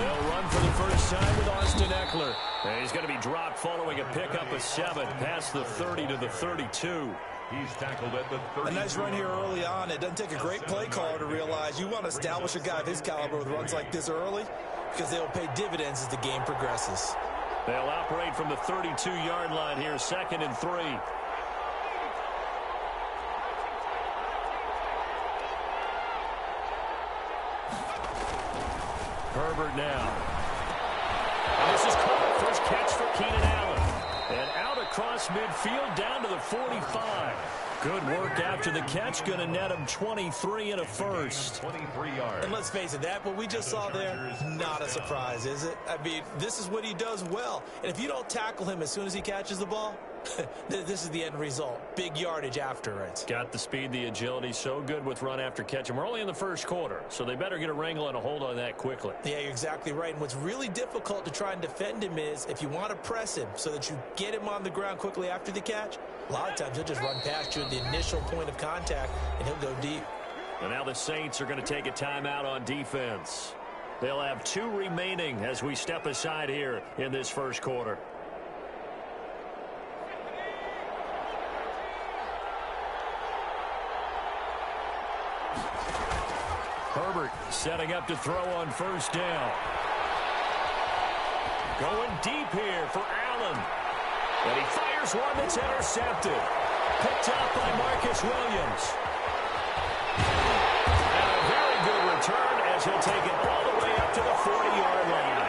They'll run for the first time with Austin Eckler. And he's going to be dropped following a pickup of 7 past the 30 to the 32. He's tackled at the 30. A nice run here early on. It doesn't take a great play caller to realize you want to establish a guy of his caliber with runs like this early because they'll pay dividends as the game progresses. They'll operate from the 32-yard line here, 2nd and 3. Herbert now. And this is caught. First catch for Keenan Allen. And out across midfield down to the 45. Good work after the catch. Going to net him 23 and a first. 23 yards. And let's face it, that what we just saw there, not a surprise, is it? I mean, this is what he does well. And if you don't tackle him as soon as he catches the ball, this is the end result. Big yardage after it. Got the speed, the agility, so good with run after catch. And we're only in the first quarter, so they better get a wrangle and a hold on that quickly. Yeah, you're exactly right. And what's really difficult to try and defend him is if you want to press him so that you get him on the ground quickly after the catch, a lot of times he'll just run past you at the initial point of contact, and he'll go deep. And now the Saints are going to take a timeout on defense. They'll have 2 remaining as we step aside here in this first quarter. Herbert setting up to throw on first down. Going deep here for Allen. And he fires one that's intercepted. Picked up by Marcus Williams. And a very good return as he'll take it all the way up to the 40-yard line.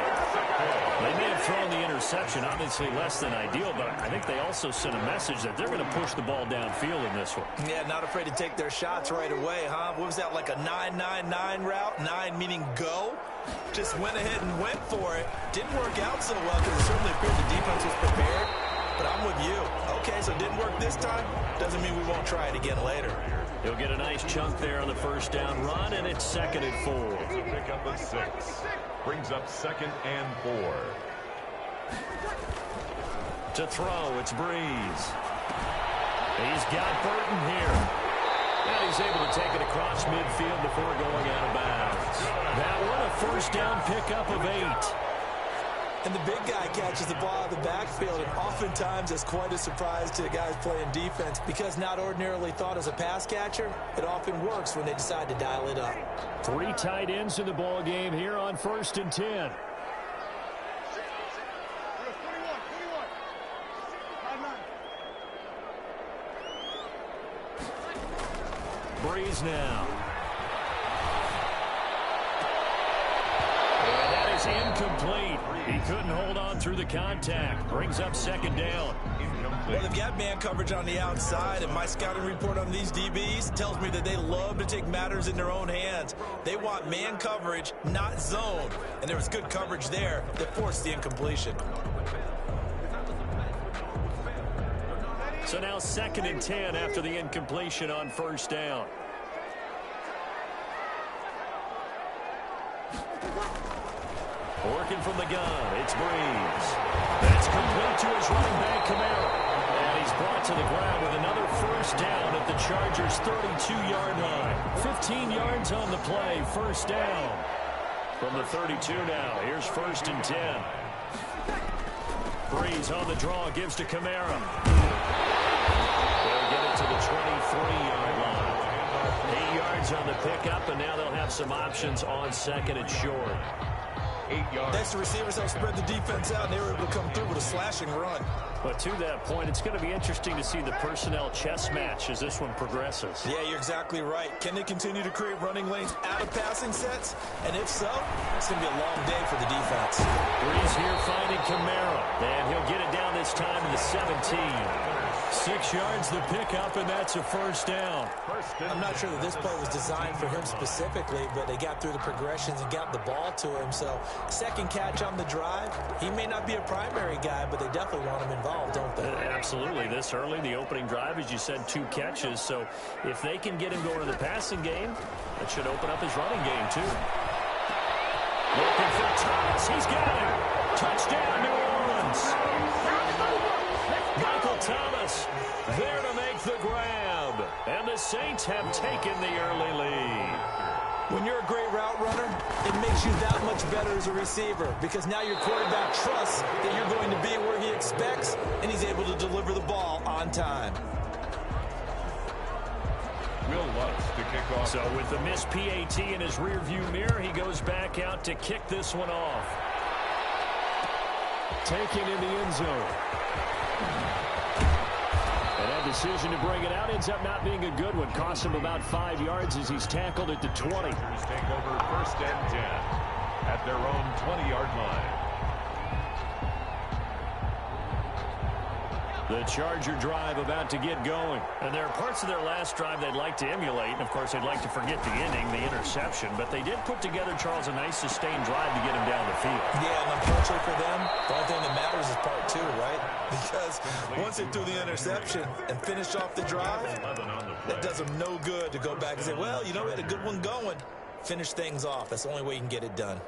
They may have thrown the interception, obviously less than ideal, but I think they also sent a message that they're going to push the ball downfield in this one. Yeah, not afraid to take their shots right away, huh? What was that, like a 9-9-9 route? 9 meaning go? Just went ahead and went for it. Didn't work out so well because it certainly appeared the defense was prepared. But I'm with you. Okay, so it didn't work this time. Doesn't mean we won't try it again later. He'll get a nice chunk there on the first down run, and it's 2nd and 4. Pick up a 6. Brings up 2nd and 4. To throw, it's Breeze. He's got Burton here. And he's able to take it across midfield before going out of bounds. That one, a first down pickup of 8. And the big guy catches the ball out of the backfield, and oftentimes it's quite a surprise to the guys playing defense because not ordinarily thought as a pass catcher, it often works when they decide to dial it up. 3 tight ends in the ball game here on 1st and 10. Breeze now. And that is incomplete. He couldn't hold on through the contact. Brings up 2nd down. Well, they've got man coverage on the outside, and my scouting report on these DBs tells me that they love to take matters in their own hands. They want man coverage, not zone. And there was good coverage there that forced the incompletion. So now 2nd and 10 after the incompletion on first down. Working from the gun, it's Breeze. That's complete to his running back, Kamara. And he's brought to the ground with another first down at the Chargers' 32-yard line. 15 yards on the play, first down. From the 32 now, here's 1st and 10. Breeze on the draw, gives to Kamara. They'll get it to the 23-yard line. 8 yards on the pickup, and now they'll have some options on 2nd and short. 8 yards. Next, the receivers help spread the defense out, and they were able to come through with a slashing run. But to that point, it's going to be interesting to see the personnel chess match as this one progresses. Yeah, you're exactly right. Can they continue to create running lanes out of passing sets? And if so, it's going to be a long day for the defense. Breeze here finding Kamara. And he'll get it down this time to the 17. 6 yards the pickup, and that's a first down. I'm not sure that this play was designed for him specifically, but they got through the progressions and got the ball to him. So 2nd catch on the drive. He may not be a primary guy, but they definitely want him involved, don't they? Absolutely. This early, the opening drive, as you said, 2 catches. So if they can get him going in the passing game, that should open up his running game, too. Looking for Thomas. He's got him. Touchdown, New Orleans. Michael Thomas there to make the grab. And the Saints have taken the early lead. When you're a great route runner, it makes you that much better as a receiver because now your quarterback trusts that you're going to be where he expects, and he's able to deliver the ball on time. Will Lutz to kick off. So with the missed PAT in his rearview mirror, he goes back out to kick this one off. Taken in the end zone. And that decision to bring it out ends up not being a good one. Costs him about 5 yards as he's tackled at the 20. Chargers take over 1st and 10 at their own 20-yard line. The Charger drive about to get going. And there are parts of their last drive they'd like to emulate. And, of course, they'd like to forget the inning, the interception. But they did put together, Charles, a nice sustained drive to get him down the field. Yeah, and unfortunately for them, the only thing that matters is part 2, right? Because once they threw the interception and finished off the drive, it does them no good to go back and say, well, you know, we had a good one going. Finish things off. That's the only way you can get it done.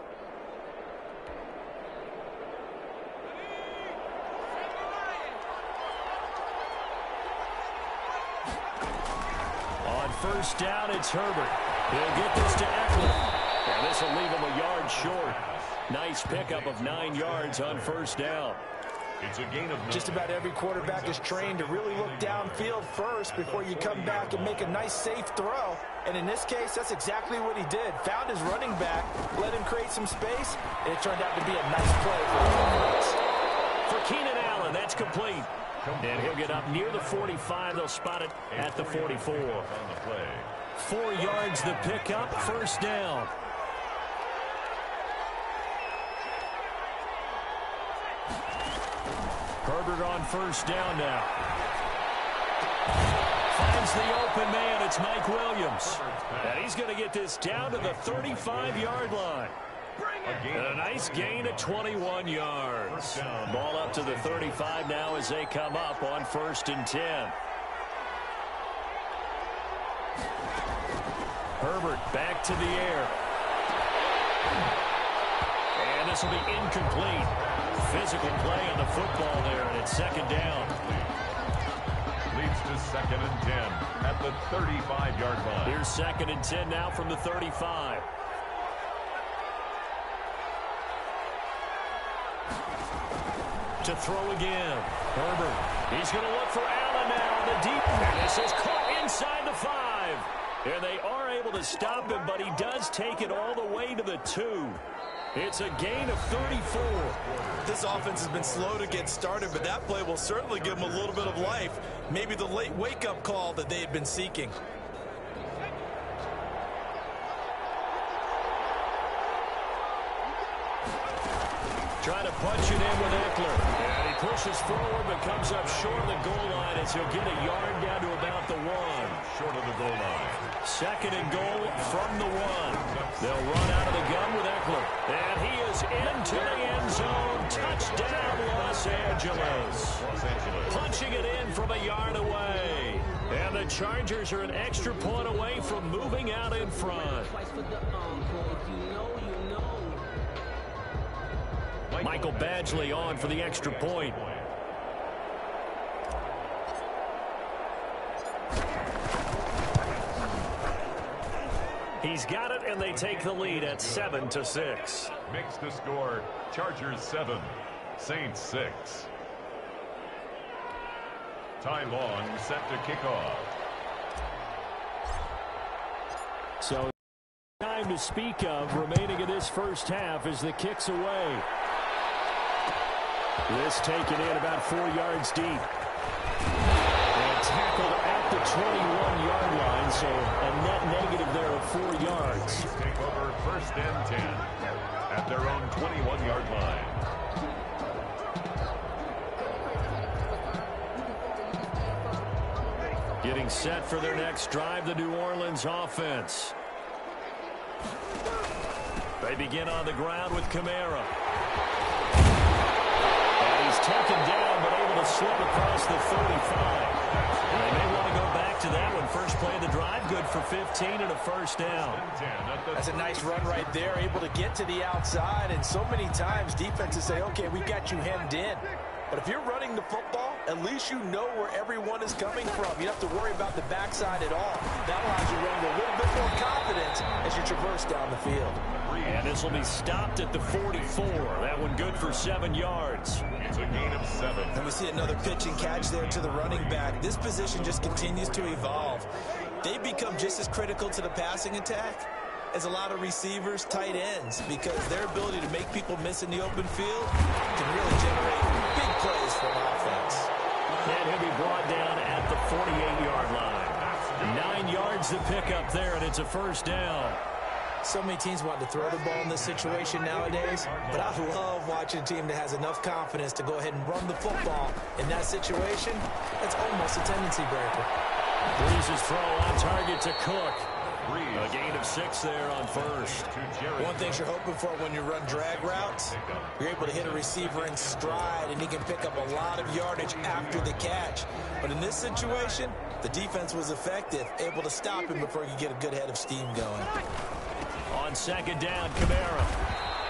First down, it's Herbert. He'll get this to Eckler. And this will leave him a yard short. Nice pickup of 9 yards on first down. It's a gain of 9. Just about every quarterback is trained to really look downfield first before you come back and make a nice, safe throw. And in this case, that's exactly what he did. Found his running back, let him create some space, and it turned out to be a nice play for the offense. For Keenan Allen, that's complete. And he'll get up near the 45. They'll spot it at the 44. 4 yards the pickup, first down. Herbert on first down now. Finds the open man. It's Mike Williams. And he's going to get this down to the 35-yard line. And a nice gain of 21 yards. Ball up to the 35 now as they come up on 1st and 10. Herbert back to the air. And this will be incomplete. Physical play on the football there, and it's 2nd down. Leads to 2nd and 10 at the 35-yard line. Here's 2nd and 10 now from the 35. To throw again. Herbert. He's going to look for Allen now. The deep. And this is caught inside the 5. And they are able to stop him, but he does take it all the way to the 2. It's a gain of 34. This offense has been slow to get started, but that play will certainly give them a little bit of life. Maybe the late wake-up call that they had been seeking. Trying to punch it in with Eckler. And he pushes forward but comes up short of the goal line as he'll get a yard down to about the 1. Short of the goal line. 2nd and goal from the 1. They'll run out of the gun with Eckler. And he is into the end zone. Touchdown, Los Angeles. Punching it in from a yard away. And the Chargers are an extra point away from moving out in front. Michael Badgley on for the extra point. He's got it, and they take the lead at 7-6. Makes the score. Chargers 7, Saints 6. Ty Long set to kick off. So time to speak of remaining in this first half as the kick's away. This taken in about 4 yards deep. And tackled at the 21-yard line, so a net negative there of 4 yards. Take over 1st and 10 at their own 21-yard line. Getting set for their next drive, the New Orleans offense. They begin on the ground with Kamara. And he's taken down, but able to slip across the 35. And they may want to go back to that one. First play of the drive, good for 15 and a first down. That's a nice run right there, able to get to the outside. And so many times defenses say, okay, we got you hemmed in. But if you're running the football, at least you know where everyone is coming from. You don't have to worry about the backside at all. That allows you to run with a little bit more confidence as you traverse down the field. And this will be stopped at the 44. That one good for 7 yards. It's a gain of 7. And we see another pitch and catch there to the running back. This position just continues to evolve. They become just as critical to the passing attack as a lot of receivers, tight ends, because their ability to make people miss in the open field can really generate big plays for an offense. And he'll be brought down at the 48-yard line. 9 yards to pick up there, and it's a first down. So many teams want to throw the ball in this situation nowadays, but I love watching a team that has enough confidence to go ahead and run the football. In that situation, that's almost a tendency breaker. Breeze's throw on target to Cook. A gain of 6 there on first. One thing you're hoping for when you run drag routes, you're able to hit a receiver in stride, and he can pick up a lot of yardage after the catch. But in this situation, the defense was effective, able to stop him before he could get a good head of steam going. On second down, Kamara.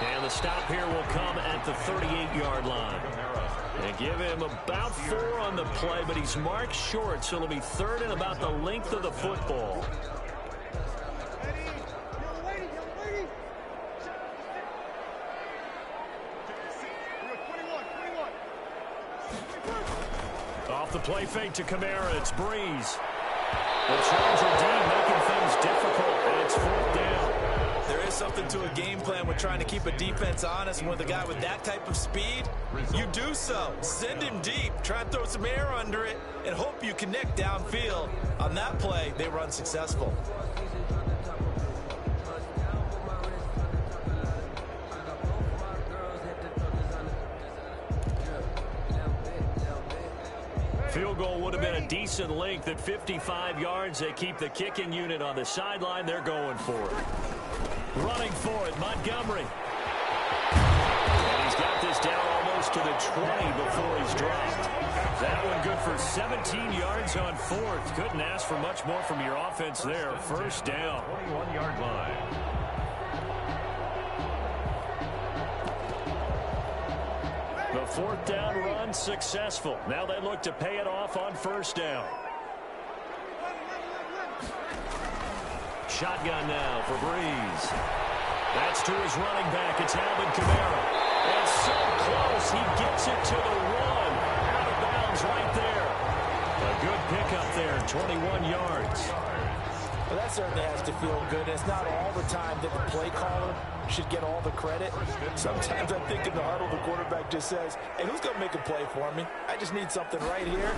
And the stop here will come at the 38-yard line. They give him about 4 on the play, but he's marked short, so it'll be third and about the length of the football. Off the play fake to Kamara, it's Breeze. The Charger D making things difficult, and it's 4th down. There is something to a game plan with trying to keep a defense honest. And with a guy with that type of speed, you do so. Send him deep. Try and throw some air under it and hope you connect downfield. On that play, they were unsuccessful. Field goal would have been a decent length at 55 yards. They keep the kicking unit on the sideline. They're going for it. Running for it, Montgomery. And he's got this down almost to the 20 before he's dropped. That one good for 17 yards on 4th. Couldn't ask for much more from your offense there. First down. 21-yard line. The 4th down run successful. Now they look to pay it off on first down. Shotgun now for Breeze. That's to his running back. It's Alvin Kamara. And so close. He gets it to the 1. Out of bounds right there. A good pickup there. 21 yards. Well, that certainly has to feel good. It's not all the time that the play caller should get all the credit. Sometimes I think in the huddle, the quarterback just says, hey, who's going to make a play for me? I just need something right here.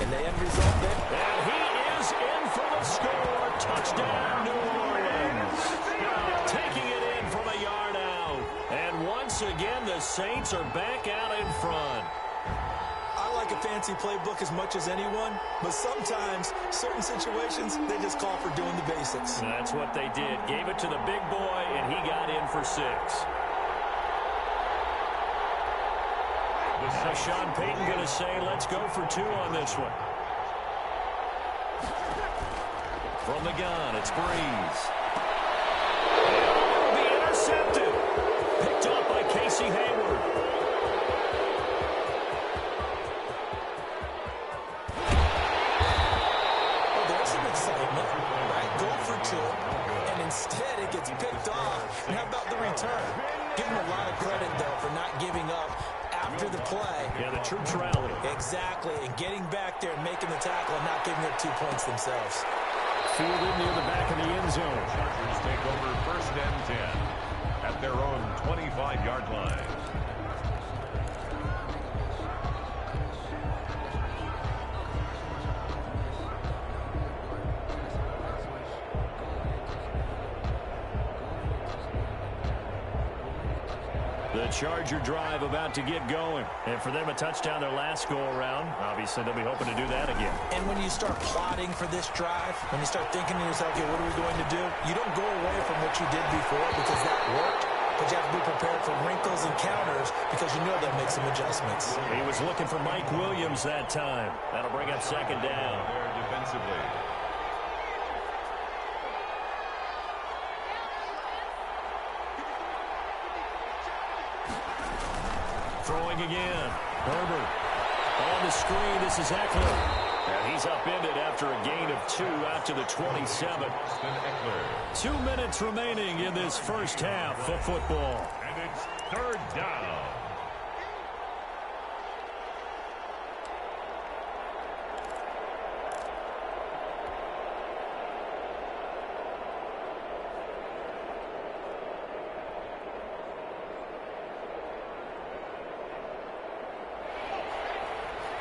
And the end result there. And he is in for the score. Touchdown, New Orleans. Taking it in from a yard out. And once again, the Saints are back out in front. I like a fancy playbook as much as anyone, but sometimes certain situations, they just call for doing the basics. That's what they did. Gave it to the big boy, and he got in for 6. Now Sean Payton going to say, let's go for 2 on this one. From the gun, it's Breeze. And it will be intercepted. Picked up by Casey Hayward. Well, there's some excitement, right? Go for 2, and instead it gets picked off. And how about the return? Give him a lot of credit, though, for not giving up after the play. Yeah, the troops rally. Exactly, and getting back there and making the tackle and not giving up 2 points themselves. Fielded near the back of the end zone. Chargers take over 1st and 10 at their own 25-yard line. The Charger drive about to get going. And for them, a touchdown their last go-around. Obviously, they'll be hoping to do that again. And when you start plotting for this drive, when you start thinking to yourself, okay, what are we going to do? You don't go away from what you did before because that worked, but you have to be prepared for wrinkles and counters because you know they'll make some adjustments. He was looking for Mike Williams that time. That'll bring up second down. There defensively. Throwing again. Herbert. On the screen, this is Eckler. And he's upended after a gain of 2 out to the 27. 2 minutes remaining in this first half of football. And it's third down.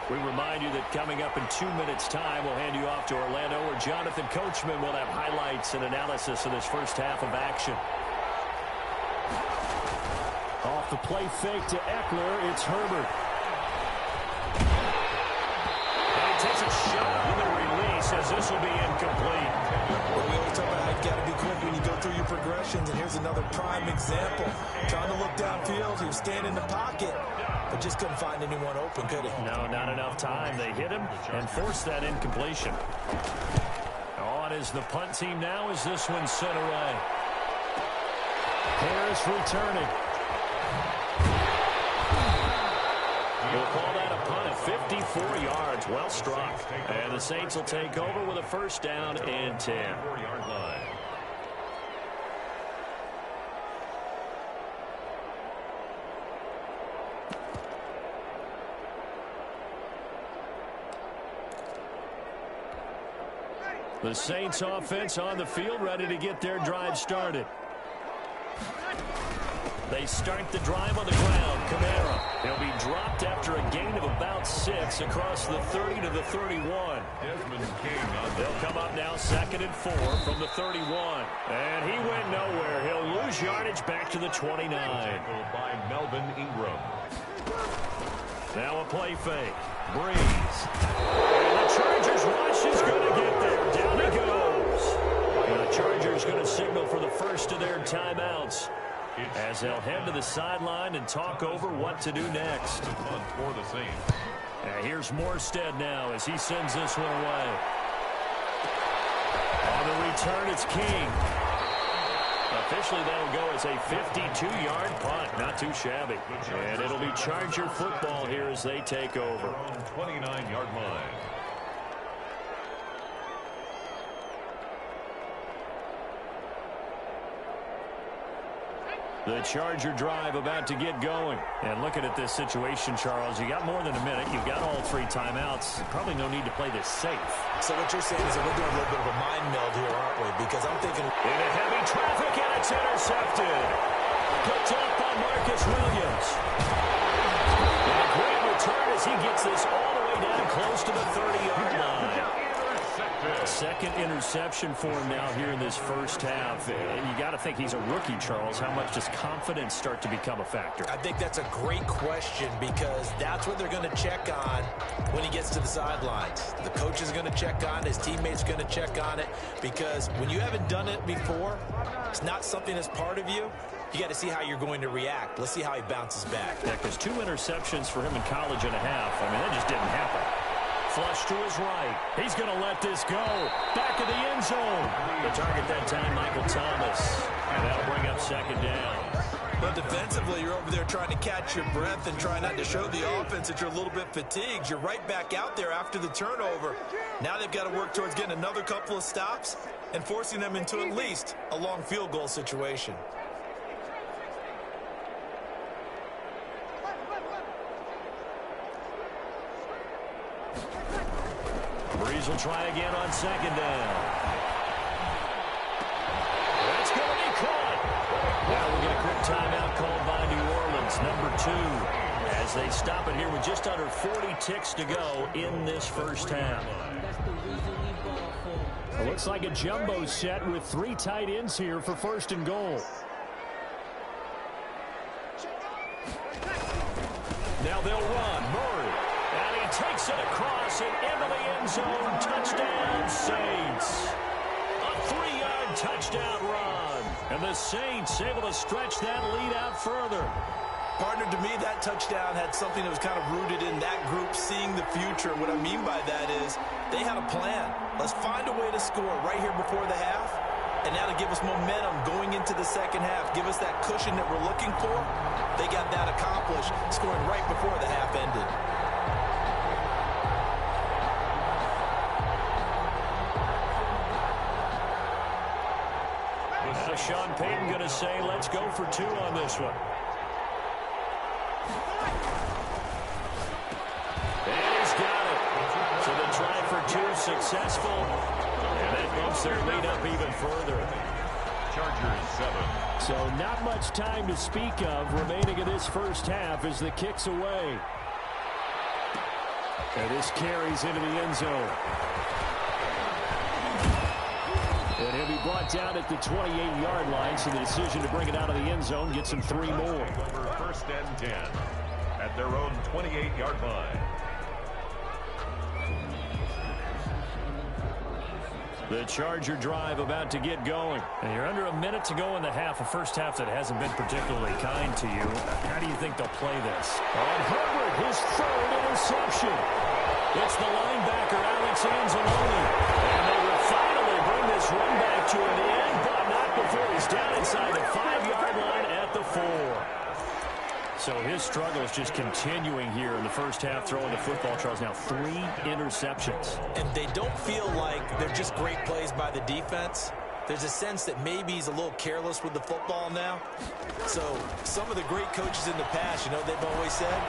We remind you that coming up in 2 minutes' time, we'll hand you off to Orlando, where Jonathan Coachman will have highlights and analysis of this first half of action. Off the play fake to Eckler, it's Herbert. And he takes a shot on the release, as this will be incomplete. Well, we always talk about how you got to be quick when you go through your progressions, and here's another prime example. Trying to look downfield, he was standing in the pocket, but just couldn't find anyone open, could he? No, not enough time. They hit him and forced that incompletion. On is the punt team now as this one sent away. Harris returning. We'll call that a punt at 54 yards. Well struck. And the Saints will take over with a first down and 10. 4-yard line. The Saints offense on the field, ready to get their drive started. They start the drive on the ground. Kamara. He'll be dropped after a gain of about 6 across the 30 to the 31. They'll come up now 2nd and 4 from the 31. And he went nowhere. He'll lose yardage back to the 29. By Melvin Ingram. Now a play fake. Breeze. And the Chargers rush is going to get there. Down he goes. And the Chargers going to signal for the first of their timeouts, as they'll head to the sideline and talk over what to do next. For the Saints. And here's Morstead now as he sends this one away. On the return, it's King. Officially, that'll go as a 52-yard punt. Not too shabby. And it'll be Charger football here as they take over. 29-yard line. The Charger drive about to get going. And looking at this situation, Charles, you got more than a minute. You've got all 3 timeouts. Probably no need to play this safe. So what you're saying is that we're doing a little bit of a mind meld here, aren't we? Because I'm thinking... Into heavy traffic, and it's intercepted. Picked up by Marcus Williams. And a great return as he gets this all the way down close to the 30-yard line. Second interception for him now here in this first half. And you got to think he's a rookie, Charles. How much does confidence start to become a factor? I think that's a great question, because that's what they're going to check on when he gets to the sidelines. The coach is going to check on it. His teammates are going to check on it, because when you haven't done it before, it's not something that's part of you. You got to see how you're going to react. Let's see how he bounces back. Yeah, because 2 interceptions for him in college and a half. I mean, that just didn't happen. Flush to his right. He's going to let this go. Back of the end zone. The target that time, Michael Thomas. And that'll bring up 2nd down. But defensively, you're over there trying to catch your breath and try not to show the offense that you're a little bit fatigued. You're right back out there after the turnover. Now they've got to work towards getting another couple of stops and forcing them into at least a long field goal situation. Breeze will try again on 2nd down. That's going to be caught. Now we'll get a quick timeout called by New Orleans, number 2, as they stop it here with just under 40 ticks to go in this first half. It looks like a jumbo set with 3 tight ends here for 1st and goal. Now they'll run. Murray. And he takes it across and into the end zone. Touchdown, Saints. A 3-yard touchdown run. And the Saints able to stretch that lead out further. Partner, to me, that touchdown had something that was kind of rooted in that group seeing the future. What I mean by that is they had a plan. Let's find a way to score right here before the half. And now to give us momentum going into the second half, give us that cushion that we're looking for. They got that accomplished, scoring right before the half ended. Now Sean Payton going to say, let's go for 2 on this one. And he's got it. So the try for 2 successful. And that bumps their lead up even further. Chargers 7. So not much time to speak of remaining in this first half as the kick's away. And this carries into the end zone. And he'll be brought down at the 28-yard line, so the decision to bring it out of the end zone gets him 3 more. First and 10 at their own 28-yard line. The Charger drive about to get going. And you're under a minute to go in the half, a first half that hasn't been particularly kind to you. How do you think they'll play this? And Herbert, his 3rd interception. It's the linebacker, Alex Anzalone. And they will finally bring this run back to an end, but not before he's down inside the 5-yard line at the 4. So his struggle is just continuing here in the first half, throwing the football. Charles, now 3 interceptions. And they don't feel like they're just great plays by the defense. There's a sense that maybe he's a little careless with the football now. So some of the great coaches in the past, you know, they've always said,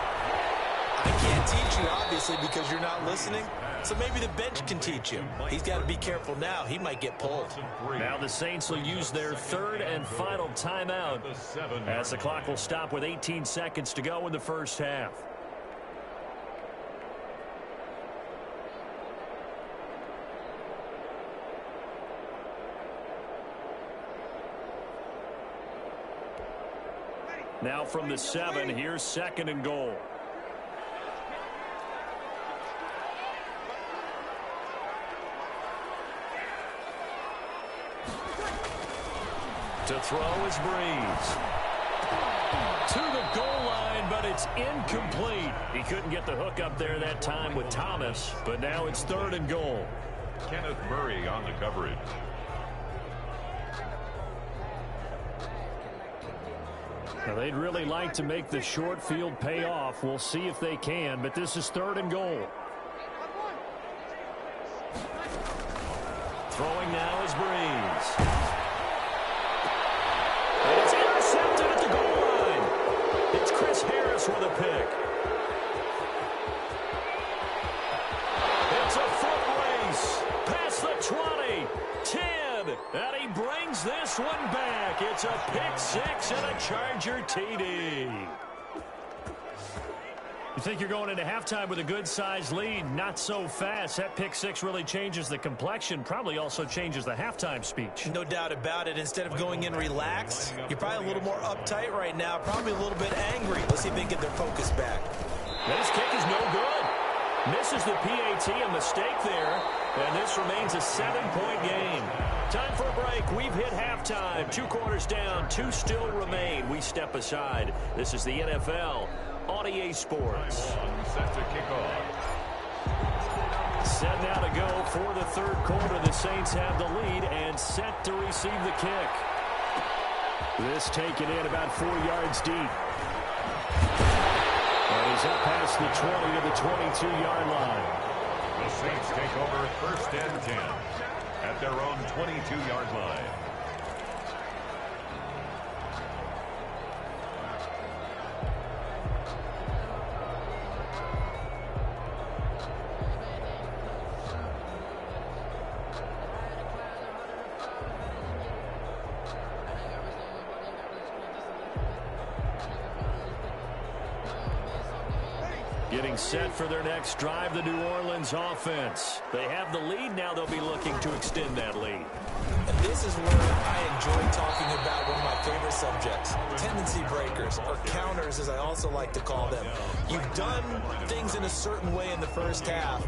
I can't teach you, obviously, because you're not listening. So maybe the bench can teach him. He's got to be careful now. He might get pulled. Now the Saints will use their 3rd and final timeout as the clock will stop with 18 seconds to go in the first half. Now from the 7, here's 2nd and goal. To throw is Breeze. To the goal line, but it's incomplete. He couldn't get the hook up there that time with Thomas, but now it's 3rd and goal. Kenneth Murray on the coverage. Now they'd really like to make the short field pay off. We'll see if they can, but this is 3rd and goal. Throwing now is Breeze. And it's intercepted at the goal line. It's Chris Harris with a pick. It's a foot race. Past the 20, 10, and he brings this one back. It's a pick 6 and a Charger TD. You think you're going into halftime with a good-sized lead? Not so fast. That pick 6 really changes the complexion, probably also changes the halftime speech. No doubt about it. Instead of going in relaxed, you're probably a little more uptight right now, probably a little bit angry. Let's see if they can get their focus back. This kick is no good. Misses the PAT, a mistake there, and this remains a 7-point game. Time for a break. We've hit halftime. 2 quarters down, 2 still remain. We step aside. This is the NFL on EA Sports. Set to kick off. Set now to go for the 3rd quarter. The Saints have the lead and set to receive the kick. This taken in about 4 yards deep. And he's up past the 20 to the 22-yard line. The Saints take over 1st and 10 at their own 22-yard line. Getting set for their next drive, the New Orleans offense. They have the lead. Now they'll be looking to extend that lead. And this is where I enjoy talking about one of my favorite subjects, tendency breakers, or counters as I also like to call them. You've done things in a certain way in the first half,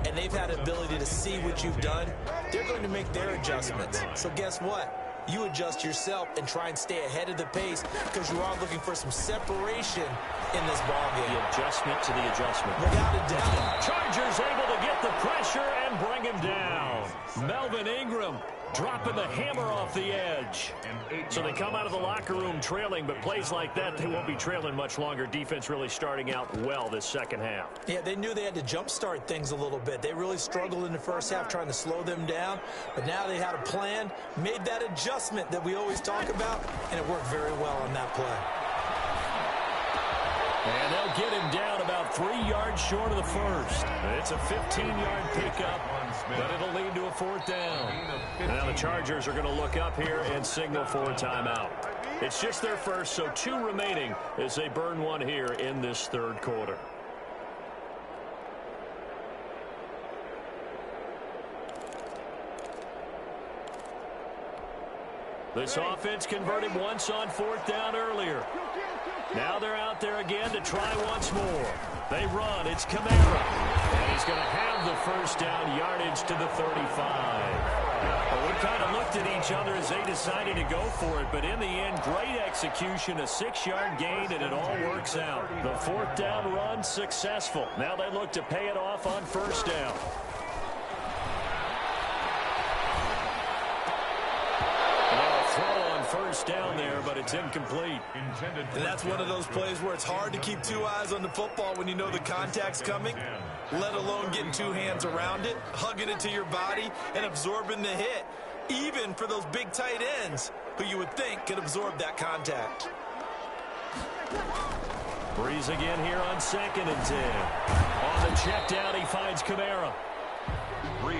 and they've had an ability to see what you've done. They're going to make their adjustments. So guess what? You adjust yourself and try and stay ahead of the pace because you are looking for some separation in this ballgame. The adjustment to the adjustment. Without a doubt. Chargers able to get the pressure and bring him down. Melvin Ingram dropping the hammer off the edge. So they come out of the locker room trailing, but plays like that, they won't be trailing much longer. Defense really starting out well this second half. Yeah, they knew they had to jumpstart things a little bit. They really struggled in the first half trying to slow them down, but now they had a plan, made that adjustment that we always talk about, and it worked very well on that play. And they'll get him down about 3 yards short of the first. It's a 15-yard pickup, but it'll lead to a 4th down. Now the Chargers are going to look up here and signal for a timeout. It's just their first, so 2 remaining as they burn one here in this 3rd quarter. This offense converted once on 4th down earlier. Now they're out there again to try once more. They run. It's Kamara. And he's going to have the 1st down, yardage to the 35. Well, we kind of looked at each other as they decided to go for it, but in the end, great execution, a 6-yard gain, and it all works out. The 4th down run successful. Now they look to pay it off on 1st down. First down there, but it's incomplete. And that's one of those plays where it's hard to keep 2 eyes on the football when you know the contact's coming, let alone getting 2 hands around it, hugging it to your body, and absorbing the hit, even for those big tight ends who you would think could absorb that contact. Breeze again here on 2nd and 10. On the check down, he finds Kamara.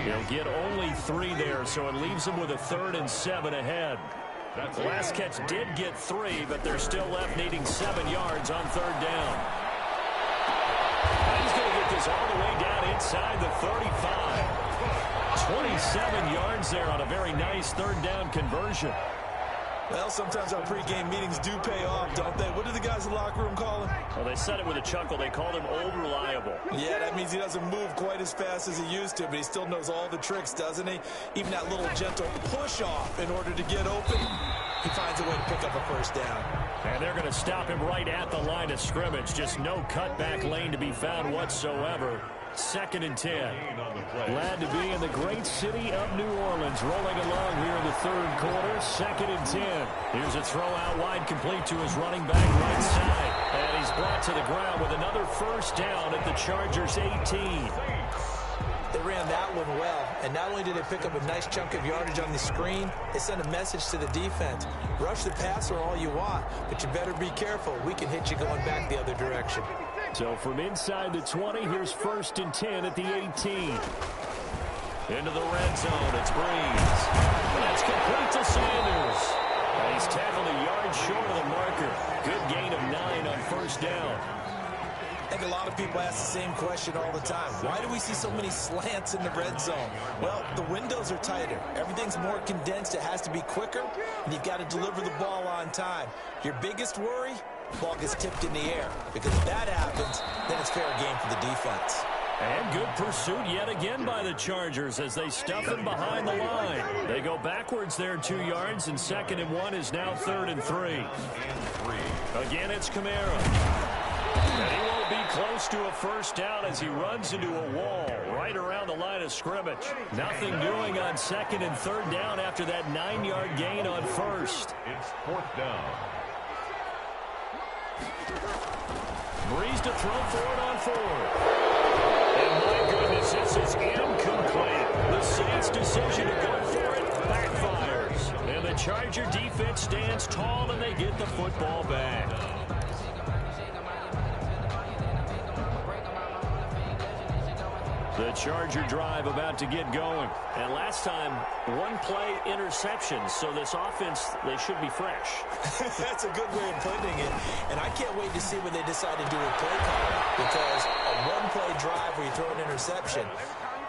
He'll get only 3 there, so it leaves him with a 3rd and 7 ahead. The last catch did get 3, but they're still left needing 7 yards on 3rd down. And he's going to get this all the way down inside the 35. 27 yards there on a very nice 3rd down conversion. Well, sometimes our pregame meetings do pay off, don't they? What do the guys in the locker room call him? Well, they said it with a chuckle. They called him Old Reliable. Yeah, that means he doesn't move quite as fast as he used to, but he still knows all the tricks, doesn't he? Even that little gentle push-off in order to get open, he finds a way to pick up a 1st down. And they're going to stop him right at the line of scrimmage. Just no cutback lane to be found whatsoever. 2nd and 10. Glad to be in the great city of New Orleans. Rolling along here in the 3rd quarter. 2nd and 10. Here's a throw out wide, complete to his running back right side. And he's brought to the ground with another 1st down at the Chargers 18. They ran that one well, and not only did they pick up a nice chunk of yardage on the screen, they sent a message to the defense. Rush the passer all you want, but you better be careful. We can hit you going back the other direction. So from inside the 20, here's 1st and 10 at the 18. Into the red zone, it's Breeze. That's complete to Sanders. And he's tackled a yard short of the marker. Good gain of 9 on 1st down. I think a lot of people ask the same question all the time. Why do we see so many slants in the red zone? Well, the windows are tighter. Everything's more condensed. It has to be quicker, and you've got to deliver the ball on time. Your biggest worry? Ball gets tipped in the air, because if that happens, then it's fair game for the defense. And good pursuit yet again by the Chargers as they stuff him behind the line. They go backwards there 2 yards, and 2nd and 1 is now 3rd and 3. Again, it's Kamara. And he won't be close to a 1st down as he runs into a wall right around the line of scrimmage. Nothing doing on 2nd and 3rd down after that 9-yard gain on 1st. It's 4th down. Breeze to throw for it on 4th. And my goodness, this is incomplete. The Saints' decision to go for it backfires. And the Charger defense stands tall and they get the football back. The Charger drive about to get going. And last time, 1-play interception. So this offense, they should be fresh. That's a good way of putting it. And I can't wait to see what they decide to do with play calling. Because a 1-play drive where you throw an interception,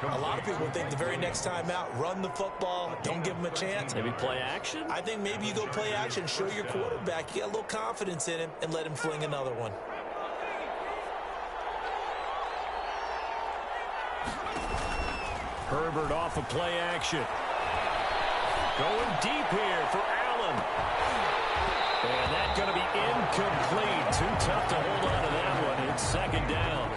a lot of people think the very next time out, run the football, don't give them a chance. Maybe play action? I think maybe you go play action, show your quarterback, you got a little confidence in him, and let him fling another one. Herbert off of play action. Going deep here for Allen. And that's going to be incomplete. Too tough to hold on to that one. It's 2nd down.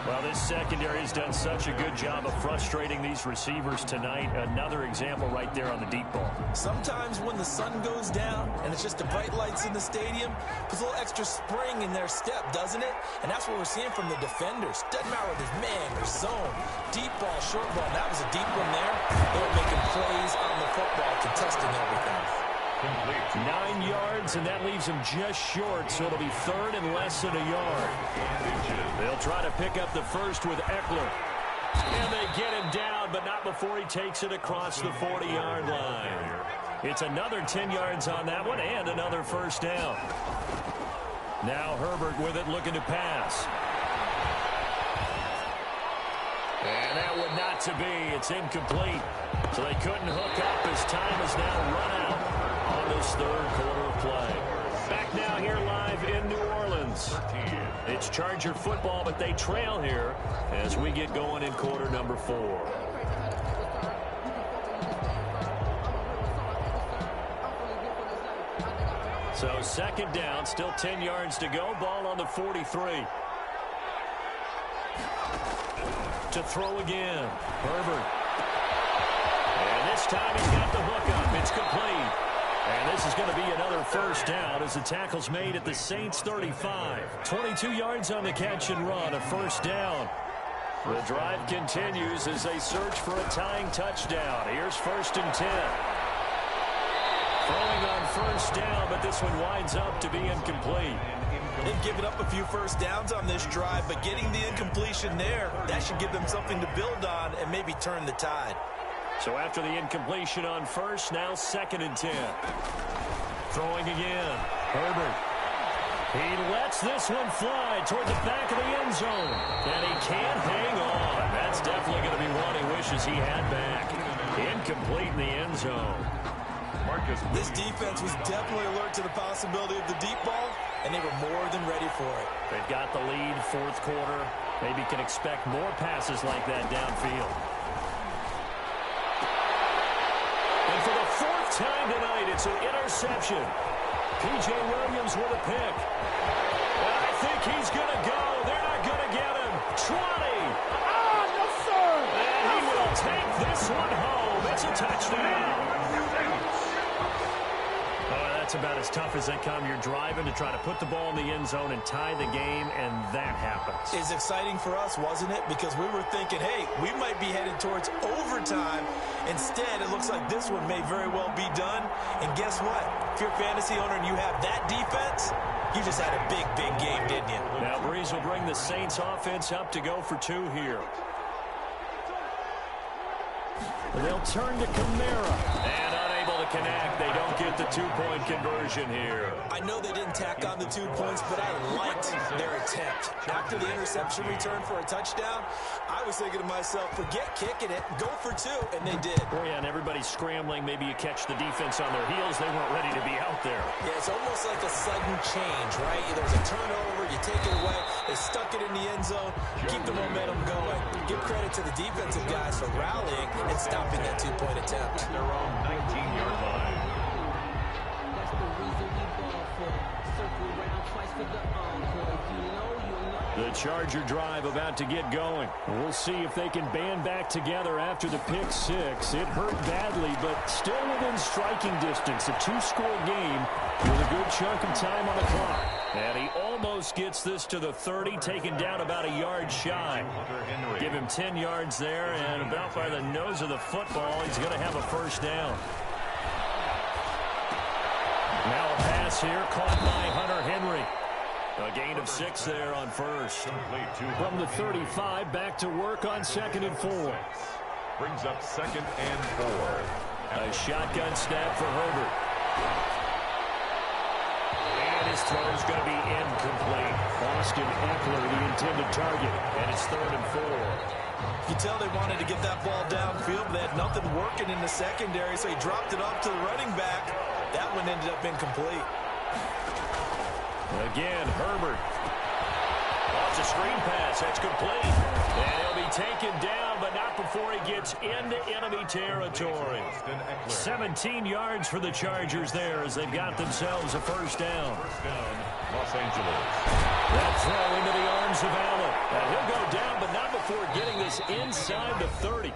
Well, this secondary has done such a good job of frustrating these receivers tonight. Another example right there on the deep ball. Sometimes when the sun goes down and it's just the bright lights in the stadium, puts a little extra spring in their step, doesn't it? And that's what we're seeing from the defenders. Doesn't matter whether there's man or zone, deep ball, short ball. That was a deep one there. They were making plays on the football, contesting everything. Complete. 9 yards, and that leaves him just short, so it'll be third and less than a yard. They'll try to pick up the first with Eckler. And they get him down, but not before he takes it across the 40-yard line. It's another 10 yards on that one and another first down. Now Herbert with it, looking to pass. And that would not to be. It's incomplete. So they couldn't hook up as time is now run out on this third quarter of play. Back now here live in New Orleans. It's Charger football, but they trail here as we get going in quarter number 4. So second down, still 10 yards to go. Ball on the 43. To throw again. Herbert. And this time he's got the hook up. It's complete. And this is going to be another first down as the tackle's made at the Saints 35. 22 yards on the catch and run, a first down. The drive continues as they search for a tying touchdown. Here's first and 10. Throwing on first down, but this one winds up to be incomplete. They've given up a few first downs on this drive, but getting the incompletion there, that should give them something to build on and maybe turn the tide. So after the incompletion on first, now second and 10. Throwing again. Herbert. He lets this one fly toward the back of the end zone. And he can't hang on. That's definitely going to be one he wishes he had back. Incomplete in the end zone. This defense was definitely alert to the possibility of the deep ball, and they were more than ready for it. They've got the lead, fourth quarter. Maybe can expect more passes like that downfield. And for the fourth time tonight, it's an interception. P.J. Williams with a pick. And I think he's going to go. They're not going to get him. 20. No, sir. And he will take this one home. It's a touchdown. That's about as tough as they come. You're driving to try to put the ball in the end zone and tie the game, and that happens. It's exciting for us, wasn't it? Because we were thinking, hey, we might be headed towards overtime. Instead, it looks like this one may very well be done. And guess what? If you're a fantasy owner and you have that defense, you just had a big, big game, didn't you? Now, Breeze will bring the Saints offense up to go for 2 here. And they'll turn to Kamara. And unable to connect. They don't get the 2-point conversion here. I know they didn't tack on the 2 points, but I liked their attempt. After the interception return for a touchdown, I was thinking to myself, forget kicking it, go for 2, and they did. Oh, yeah, and everybody's scrambling. Maybe you catch the defense on their heels. They weren't ready to be out there. Yeah, it's almost like a sudden change, right? There's a turnover, you take it away, they stuck it in the end zone, keep the momentum going. Give credit to the defensive guys for rallying and stopping that 2-point attempt. Their own 19-yard line. That's the reason we ball for. Circle around twice for the encore. If you know, you know. The Charger drive about to get going. We'll see if they can band back together after the pick 6. It hurt badly, but still within striking distance. A 2-score game with a good chunk of time on the clock. And he almost gets this to the 30, taken down about a yard shy. Give him 10 yards there, and about by the nose of the football, he's going to have a first down. Now a pass here, caught by Hunter Henry. A gain of 6 there on first. From the 35, back to work on 2nd and 4. Brings up 2nd and 4. A shotgun snap for Herbert. And his throw's going to be incomplete. Austin Eckler, the intended target. And it's 3rd and 4. You tell they wanted to get that ball downfield, but they had nothing working in the secondary, so he dropped it off to the running back. That one ended up incomplete. Again, Herbert. Off a screen pass. That's complete. And he'll be taken down, but not before he gets into enemy territory. 17 yards for the Chargers there as they've got themselves a first down. First down, Los Angeles. That throw into the arms of Allen. And he'll go down, but before getting this inside the 30.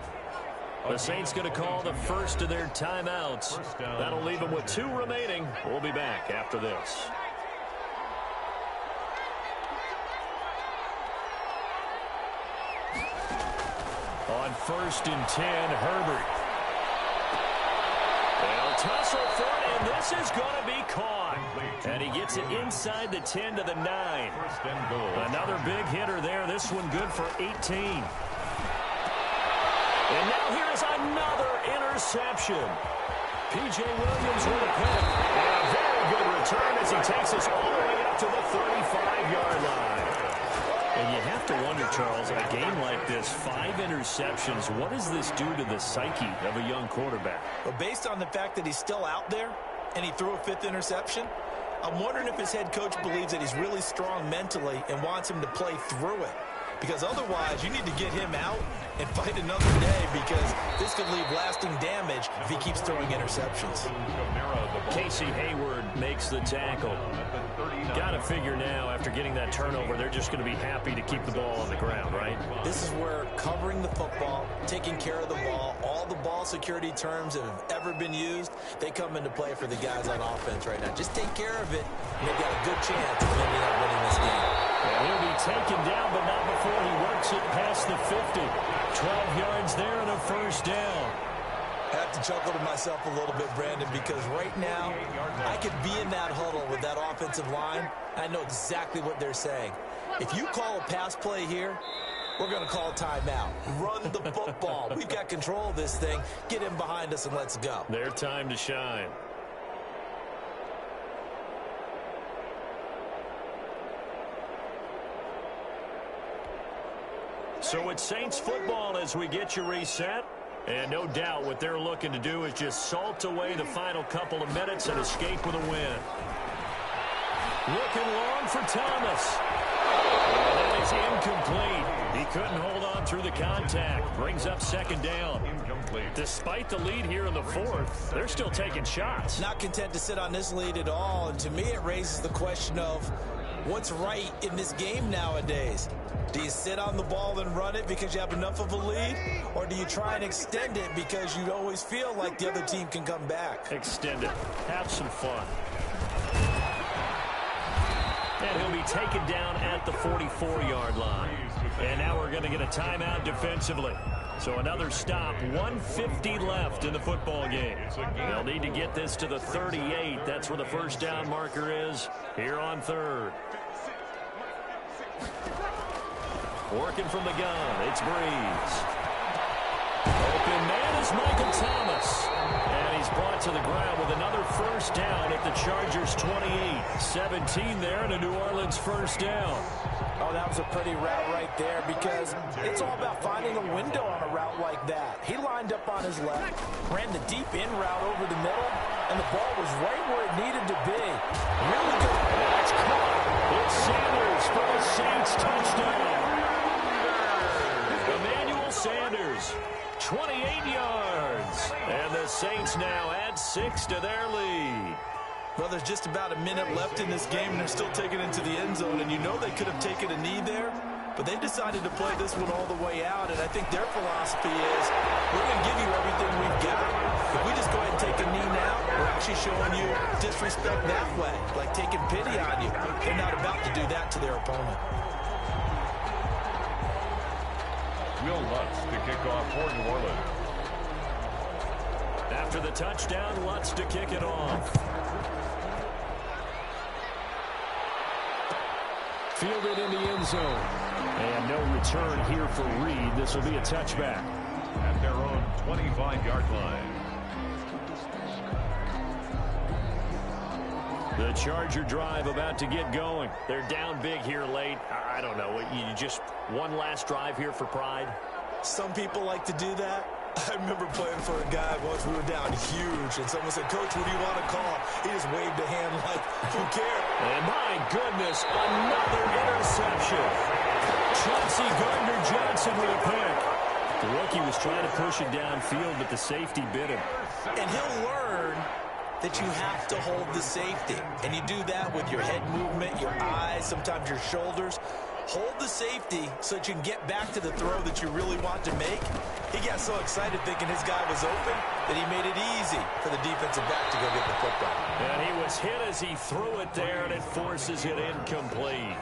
The Saints going to call the first of their timeouts. That'll leave them with 2 remaining. We'll be back after this. On 1st and 10, Herbert. They'll tussle for it, and this is going to be caught. And he gets it inside the 10 to the 9. Another big hitter there. This one good for 18. And now here's another interception. P.J. Williams with a pick. And a very good return as he takes us all the way up to the 35-yard line. And you have to wonder, Charles, in a game like this, 5 interceptions, what does this do to the psyche of a young quarterback? Well, based on the fact that he's still out there and he threw a 5th interception, I'm wondering if his head coach believes that he's really strong mentally and wants him to play through it. Because otherwise, you need to get him out and fight another day, because this could leave lasting damage if he keeps throwing interceptions. Casey Hayward makes the tackle. Got to figure now, after getting that turnover, they're just going to be happy to keep the ball on the ground, right? This is where covering the football, taking care of the ball, all the ball security terms that have ever been used, they come into play for the guys on offense right now. Just take care of it, and they've got a good chance of ending up winning this game. And he'll be taken down, but not before he works it past the 50. 12 yards there and a first down. I have to chuckle to myself a little bit, Brandon, because right now I could be in that huddle with that offensive line. I know exactly what they're saying. If you call a pass play here, we're going to call a timeout. Run the football. We've got control of this thing. Get him behind us and let's go. Their time to shine. So it's Saints football as we get you reset. And no doubt what they're looking to do is just salt away the final couple of minutes and escape with a win. Looking long for Thomas. And that is incomplete. He couldn't hold on through the contact. Brings up 2nd down. Incomplete. Despite the lead here in the 4th, they're still taking shots. Not content to sit on this lead at all. And to me, it raises the question of what's right in this game nowadays. Do you sit on the ball and run it because you have enough of a lead? Or do you try and extend it because you always feel like the other team can come back? Extend it. Have some fun. And he'll be taken down at the 44-yard line. And now we're going to get a timeout defensively. So another stop. 1:50 left in the football game. They'll need to get this to the 38. That's where the first down marker is here on 3rd. Working from the gun, it's Breeze. Open man is Michael Thomas. And he's brought to the ground with another first down at the Chargers' 28. 17 there and a New Orleans first down. Oh, that was a pretty route right there, because it's all about finding a window on a route like that. He lined up on his left, ran the deep in route over the middle, and the ball was right where it needed to be. Really good. That's caught. It's Sanders for the Saints touchdown. Sanders, 28 yards. And the Saints now add 6 to their lead. Well, there's just about a minute left in this game, and they're still taking it into the end zone. And you know they could have taken a knee there, but they decided to play this one all the way out. And I think their philosophy is, we're going to give you everything we've got. If we just go ahead and take a knee now, we're actually showing you disrespect that way, like taking pity on you. They're not about to do that to their opponent. Will Lutz to kick off for New Orleans. After the touchdown, Lutz to kick it off. Fielded in the end zone. And no return here for Reed. This will be a touchback. At their own 25-yard line. The Charger drive about to get going. They're down big here late. I don't know. You just one last drive here for pride? Some people like to do that. I remember playing for a guy once. We were down huge, and someone said, "Coach, what do you want to call?" He just waved a hand like, who cares? And my goodness, another interception. Chauncey Gardner-Johnson with a pick. The rookie was trying to push it downfield, but the safety bit him. And he'll learn that you have to hold the safety. And you do that with your head movement, your eyes, sometimes your shoulders. Hold the safety so that you can get back to the throw that you really want to make. He got so excited thinking his guy was open that he made it easy for the defensive back to go get the football. And he was hit as he threw it there, and it forces it incomplete.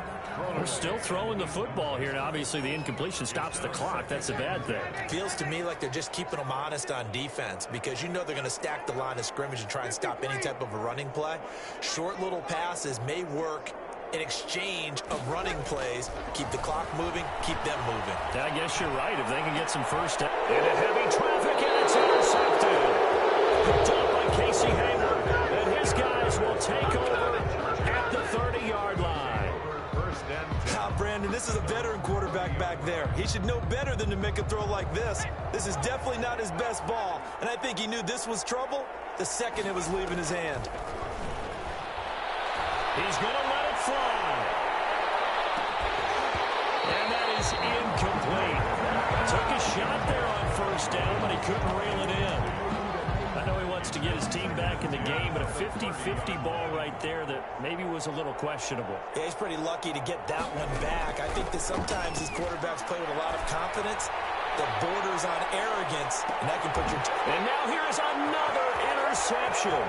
We're still throwing the football here, and obviously the incompletion stops the clock. That's a bad thing. Feels to me like they're just keeping them honest on defense because you know they're going to stack the line of scrimmage and try and stop any type of a running play. Short little passes may work in exchange of running plays. Keep the clock moving, keep them moving. I guess you're right. If they can get some first down. Into heavy traffic, and it's intercepted. Picked up by Casey Hayward, and his guys will take over at the 30-yard line. Brandon, this is a veteran quarterback back there. He should know better than to make a throw like this. This is definitely not his best ball, and I think he knew this was trouble the second it was leaving his hand. He's going to let it fly. And that is incomplete. Took a shot there on first down, but he couldn't reel it in. I know he wants to get his team back in the game, but a 50-50 ball right there that maybe was a little questionable. Yeah, he's pretty lucky to get that one back. I think that sometimes his quarterbacks play with a lot of confidence that borders on arrogance, and that can put your... And now here is another interception.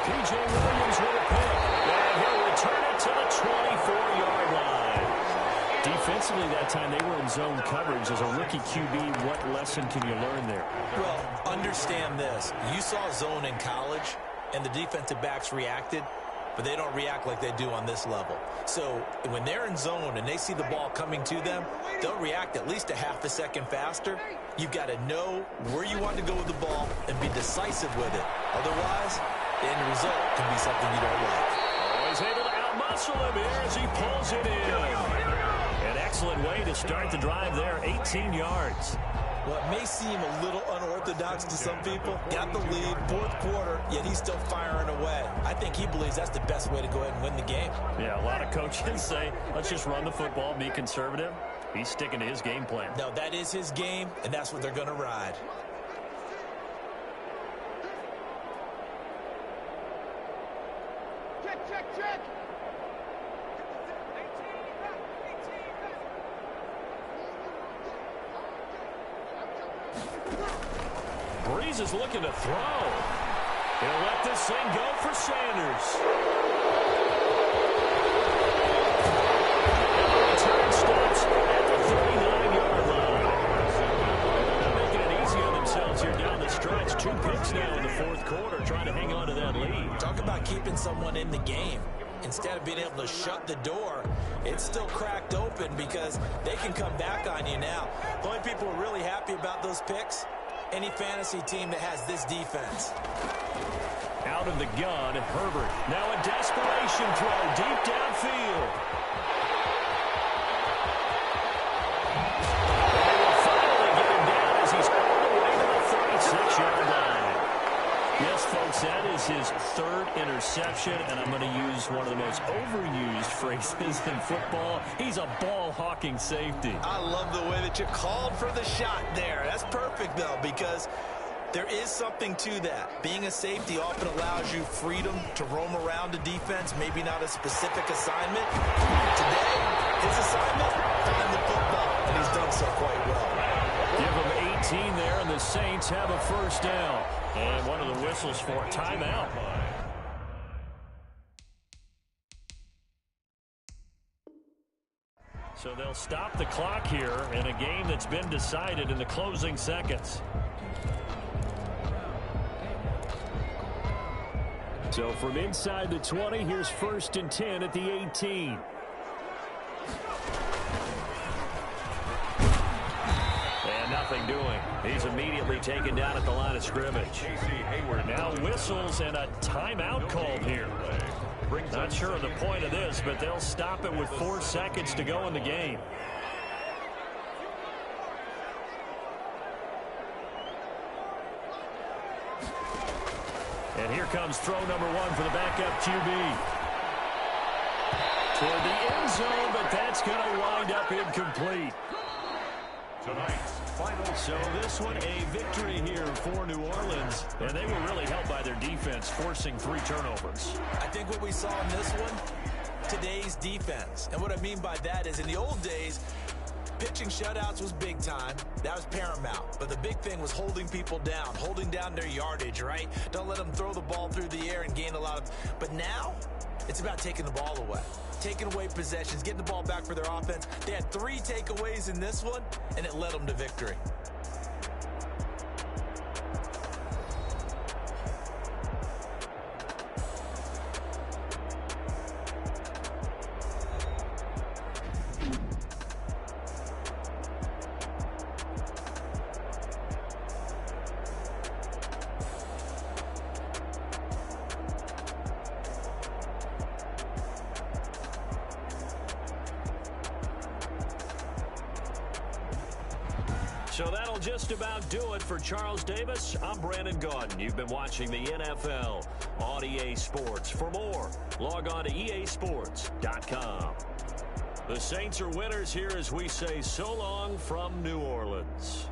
P.J. Williams with a pick. And he'll return it to the 24-yard line. Defensively that time, they were in zone coverage. As a rookie QB, what lesson can you learn there? Well, understand this. You saw zone in college, and the defensive backs reacted, but they don't react like they do on this level. So when they're in zone and they see the ball coming to them, they'll react at least a half a second faster. You've got to know where you want to go with the ball and be decisive with it. Otherwise, the end result can be something you don't like. Always able to outmuscle him here as he pulls it in. An excellent way to start the drive there, 18 yards. Well, it may seem a little unorthodox to some people. Got the lead, fourth quarter, yet he's still firing away. I think he believes that's the best way to go ahead and win the game. Yeah, a lot of coaches say, let's just run the football, be conservative. He's sticking to his game plan. No, that is his game, and that's what they're going to ride. Check. Breeze is looking to throw. He'll let this thing go for Sanders. And the return stops at the 39-yard line. Making it easy on themselves here down the stretch. 2 picks now in the fourth quarter, trying to hang on to that lead. Talk about keeping someone in the game. Instead of being able to shut the door, it's still cracked open because they can come back on you now. The only people who are really happy about those picks, any fantasy team that has this defense. Out of the gun, Herbert. Now a desperation throw deep downfield. And they will finally get him down as he's all the way to the 36-yard line. Yes, folks, that is his third interception, and I'm going to use one of the most overused phrases in football. He's a ball-hawking safety. I love the way that you called for the shot there. That's perfect, though, because there is something to that. Being a safety often allows you freedom to roam around a defense, maybe not a specific assignment. Today, his assignment, find the football, and he's done so quite well. Give him 18 there, and the Saints have a first down. And one of the whistles for a timeout. So they'll stop the clock here in a game that's been decided in the closing seconds. So from inside the 20, here's 1st and 10 at the 18. And nothing doing. He's immediately taken down at the line of scrimmage. Now whistles and a timeout called here. Not sure of the point of this, but they'll stop it with 4 seconds to go in the game. And here comes throw number 1 for the backup QB. Toward the end zone, but that's going to wind up incomplete. Tonight's final. So this one a victory here for New Orleans, and they were really helped by their defense, forcing 3 turnovers. I think what we saw in this one, today's defense. And what I mean by that is in the old days, pitching shutouts was big time. That was paramount. But the big thing was holding people down, holding down their yardage, right? Don't let them throw the ball through the air and gain a lot of... But now, it's about taking the ball away. Taking away possessions, getting the ball back for their offense. They had 3 takeaways in this one, and it led them to victory. So that'll just about do it for Charles Davis. I'm Brandon Gaudin. You've been watching the NFL on EA Sports. For more, log on to easports.com. The Saints are winners here as we say so long from New Orleans.